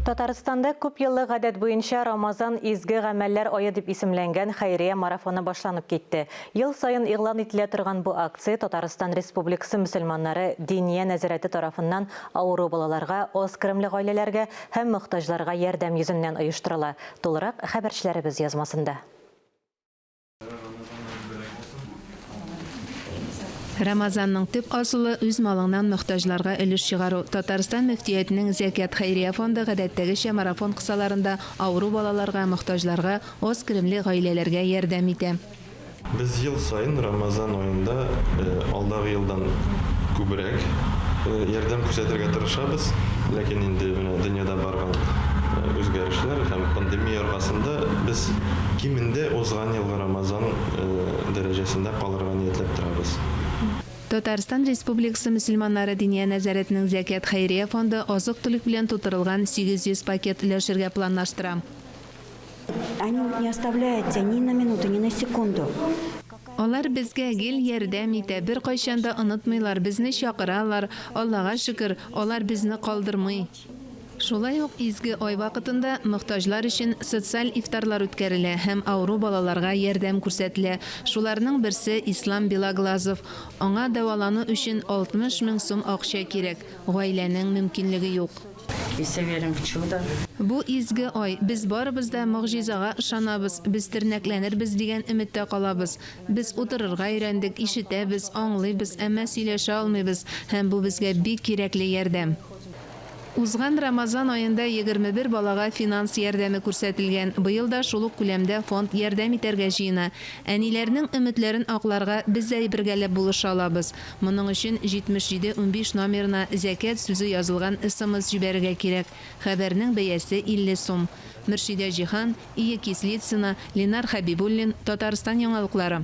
Татарстанда күп йыллык гадәт буенча Рамазан изге гамәлләр ае дип исемләнгән хәйрия марафоны башланып китте. Ел сайын игълан ителә торган бу акция Татарстан Республикасы мөселманнары Диния нәзарәте тарафыннан авыру балаларга, аз керемле гаиләләргә һәм мохтаҗларга ярдәм йөзеннән оештырыла. Тулырак хәбәрчеләребез язмасында. Рамазанның төп асылы үз малыңнан мөхтаҗларга өлеш чыгару. Татарстан мөфтиятының Зәкят хәйрия фонды гадәттәгечә марафон кысаларында авыру балаларга, мөхтаҗларга, аз керемле гаиләләргә ярдәм итә. Без ел сайын Рамазан аенда алдагы елдан күбрәк ярдәм күрсәтергә тырышабыз. Ләкин инде дөньяда барган үзгәрешләр һәм пандемия аркасында без кимендә узган елгы Рамазан дәрәҗәсендә калырга ниятләп торабыз. Татарстан Республикасы мөселманнары Диния нәзарәтенең Зәкят хәйрия фонды азык-төлек белән тутырылган 800 пакет өләшергә планлаштыра. Они не оставляют тебя ни на минуту, ни на секунду. Алар безгә гел ярдәм итә, бер кайчан да онытмыйлар, безне чакыралар. Аллага шөкер, алар безне калдырмый. Шулай ук изге ай вакытында мөхтаҗлар өчен социаль ифтарлар үткәрелә һәм авыру балаларга ярдәм күрсәтелә. Шуларның берсе Ислам Билаглазов. Аңа дәвалану өчен 60 мең сум акча кирәк. Гаиләнең мөмкинлеге юк. И все верим в чудо. Бу изге ай, без барыбыз да мөгъҗизага ышанабыз, без тернәкләнербез дигән өметтә калабыз. Без утырырга өйрәндек, ишетәбез, аңлыйбыз, әмма сөйләшә алмыйбыз һәм бу безгә бик кирәкле ярдәм. Узган Рамазан аенда 21 балага финанс ярдәме күрсәтелгән. Быел да шул ук күләмдә фонд ярдәм итәргә җыена. Әниләрнең өметләрен акларга без дә бергәләп булыша алабыз. Моның өчен 7715 номерына зәкят сүзе язылган СМС җибәрергә кирәк. Хәбәрнең бәясе 50 сум. Мөршидә Җихан, Ия Кислицына, Ленар Хабибуллин, Татарстан яңалыклары.